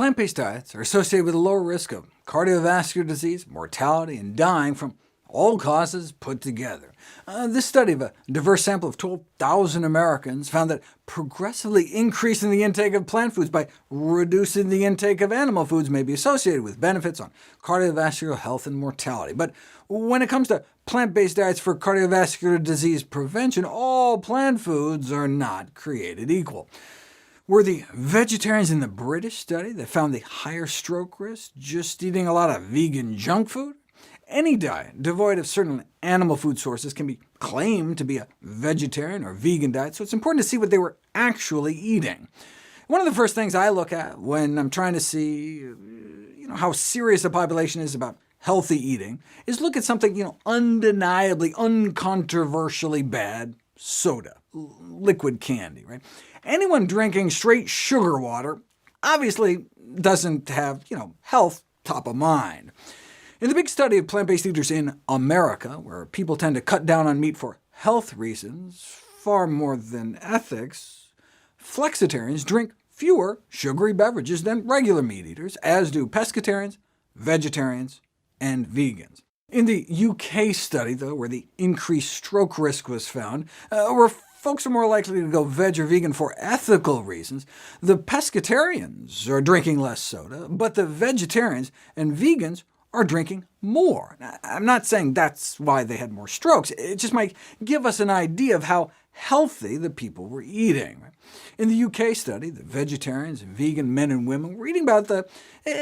Plant-based diets are associated with a lower risk of cardiovascular disease, mortality, and dying from all causes put together. This study of a diverse sample of 12,000 Americans found that progressively increasing the intake of plant foods by reducing the intake of animal foods may be associated with benefits on cardiovascular health and mortality. But when it comes to plant-based diets for cardiovascular disease prevention, all plant foods are not created equal. Were the vegetarians in the British study that found the higher stroke risk just eating a lot of vegan junk food? Any diet devoid of certain animal food sources can be claimed to be a vegetarian or vegan diet, so it's important to see what they were actually eating. One of the first things I look at when I'm trying to see how serious a population is about healthy eating is look at something undeniably, uncontroversially bad: soda, liquid candy. Right? Anyone drinking straight sugar water obviously doesn't have health top of mind. In the big study of plant-based eaters in America, where people tend to cut down on meat for health reasons far more than ethics, flexitarians drink fewer sugary beverages than regular meat eaters, as do pescatarians, vegetarians, and vegans. In the UK study, though, where the increased stroke risk was found, where folks are more likely to go veg or vegan for ethical reasons, the pescatarians are drinking less soda, but the vegetarians and vegans are drinking more. Now, I'm not saying that's why they had more strokes. It just might give us an idea of how healthy the people were eating. In the UK study, the vegetarians and vegan men and women were eating about the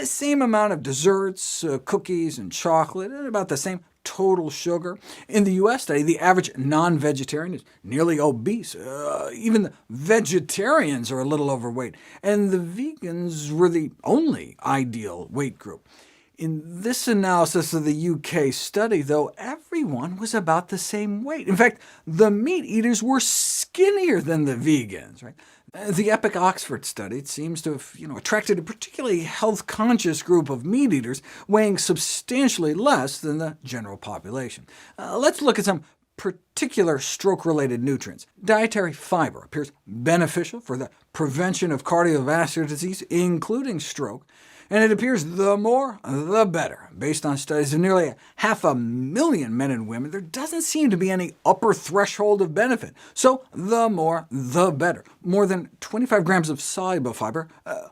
same amount of desserts, cookies, and chocolate, and about the same total sugar. In the US study, the average non-vegetarian is nearly obese. Even the vegetarians are a little overweight, and the vegans were the only ideal weight group. In this analysis of the UK study, though, everyone was about the same weight. In fact, the meat eaters were skinnier than the vegans. Right? The Epic Oxford study seems to have attracted a particularly health-conscious group of meat eaters, weighing substantially less than the general population. Let's look at some particular stroke-related nutrients. Dietary fiber appears beneficial for the prevention of cardiovascular disease, including stroke, and it appears the more, the better. Based on studies of nearly 500,000 men and women, there doesn't seem to be any upper threshold of benefit. So the more, the better. More than 25 grams of soluble fiber,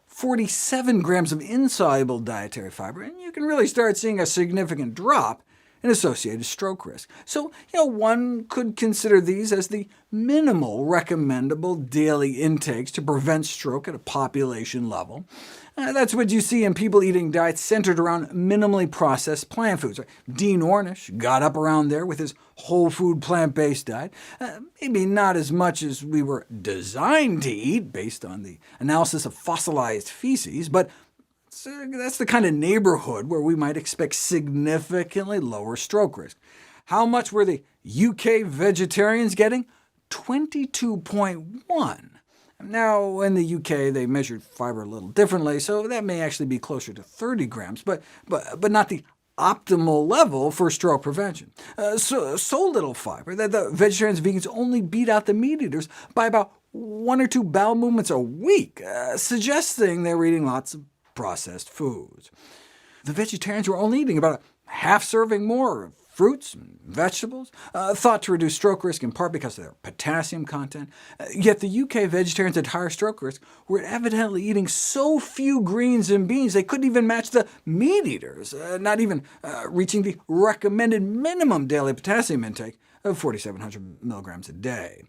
47 grams of insoluble dietary fiber, and you can really start seeing a significant drop in associated stroke risk. So one could consider these as the minimal recommendable daily intakes to prevent stroke at a population level. That's what you see in people eating diets centered around minimally processed plant foods. Dean Ornish got up around there with his whole food plant-based diet. Maybe not as much as we were designed to eat based on the analysis of fossilized feces, but that's the kind of neighborhood where we might expect significantly lower stroke risk. How much were the UK vegetarians getting? 22.1. Now, in the UK, they measured fiber a little differently, so that may actually be closer to 30 grams, but not the optimal level for stroke prevention. So little fiber that the vegetarians and vegans only beat out the meat eaters by about 1 or 2 bowel movements a week, suggesting they were eating lots of processed foods. The vegetarians were only eating about a half serving more of fruits and vegetables, thought to reduce stroke risk in part because of their potassium content. Yet the UK vegetarians at higher stroke risk were evidently eating so few greens and beans they couldn't even match the meat eaters, not even reaching the recommended minimum daily potassium intake of 4,700 milligrams a day.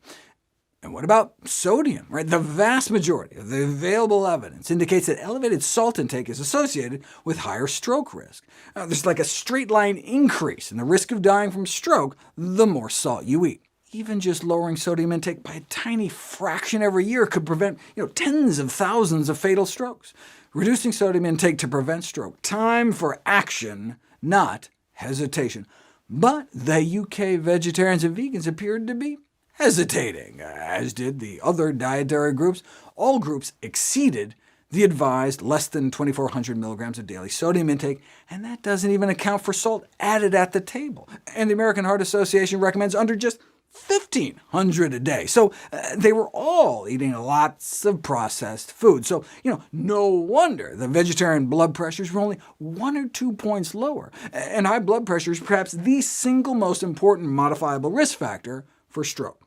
And what about sodium? Right? The vast majority of the available evidence indicates that elevated salt intake is associated with higher stroke risk. There's like a straight-line increase in the risk of dying from stroke the more salt you eat. Even just lowering sodium intake by a tiny fraction every year could prevent tens of thousands of fatal strokes. Reducing sodium intake to prevent stroke. Time for action, not hesitation. But the UK vegetarians and vegans appeared to be hesitating, as did the other dietary groups. All groups exceeded the advised less than 2,400 milligrams of daily sodium intake, and that doesn't even account for salt added at the table. And the American Heart Association recommends under just 1,500 a day. So they were all eating lots of processed food. So, no wonder the vegetarian blood pressures were only 1 or 2 points lower. And high blood pressure is perhaps the single most important modifiable risk factor for stroke.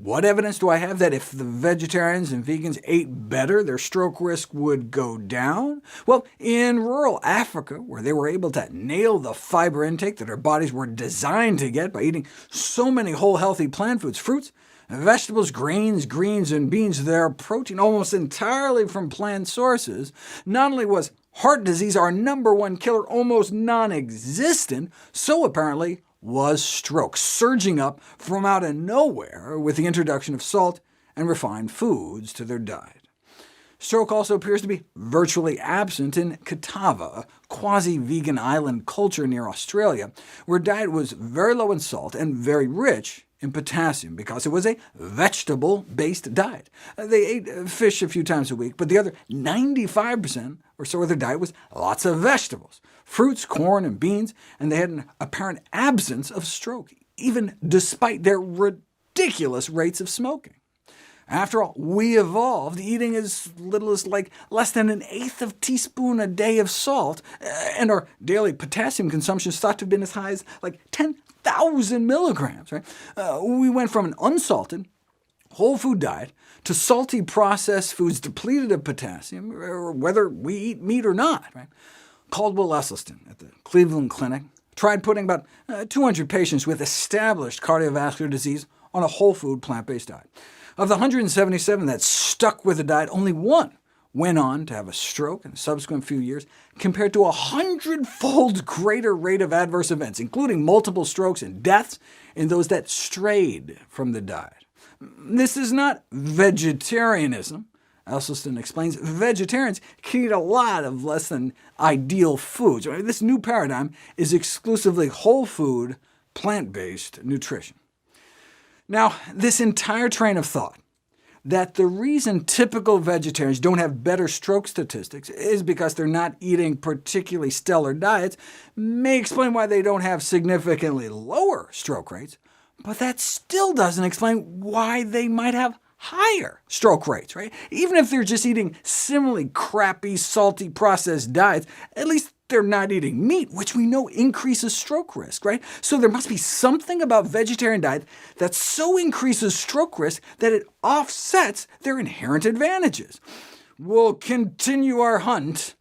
What evidence do I have that if the vegetarians and vegans ate better, their stroke risk would go down? Well, in rural Africa, where they were able to nail the fiber intake that our bodies were designed to get by eating so many whole healthy plant foods, fruits, vegetables, grains, greens, and beans, their protein almost entirely from plant sources, not only was heart disease, our #1 killer, almost non-existent, so apparently was stroke, surging up from out of nowhere with the introduction of salt and refined foods to their diet. Stroke also appears to be virtually absent in Catava, a quasi-vegan island culture near Australia, where diet was very low in salt and very rich in potassium, because it was a vegetable-based diet. They ate fish a few times a week, but the other 95% or so of their diet was lots of vegetables, fruits, corn, and beans, and they had an apparent absence of stroke, even despite their ridiculous rates of smoking. After all, we evolved eating as little as less than 1/8 of a teaspoon a day of salt, and our daily potassium consumption is thought to have been as high as 10,000 milligrams. Right? We went from an unsalted, whole food diet to salty processed foods depleted of potassium, whether we eat meat or not. Right? Caldwell Esselstyn at the Cleveland Clinic tried putting about 200 patients with established cardiovascular disease on a whole food plant-based diet. Of the 177 that stuck with the diet, only 1 went on to have a stroke in the subsequent few years, compared to a 100-fold greater rate of adverse events, including multiple strokes and deaths, in those that strayed from the diet. This is not vegetarianism. Esselstyn explains vegetarians can eat a lot of less than ideal foods. This new paradigm is exclusively whole food, plant-based nutrition. Now, this entire train of thought, that the reason typical vegetarians don't have better stroke statistics is because they're not eating particularly stellar diets, may explain why they don't have significantly lower stroke rates, but that still doesn't explain why they might have higher stroke rates. Right? Even if they're just eating similarly crappy, salty, processed diets, at least they're not eating meat, which we know increases stroke risk. Right? So there must be something about vegetarian diet that so increases stroke risk that it offsets their inherent advantages. We'll continue our hunt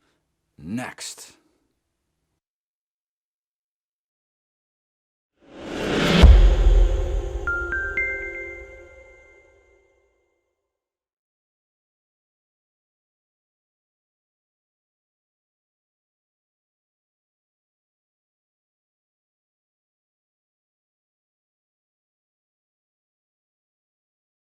next.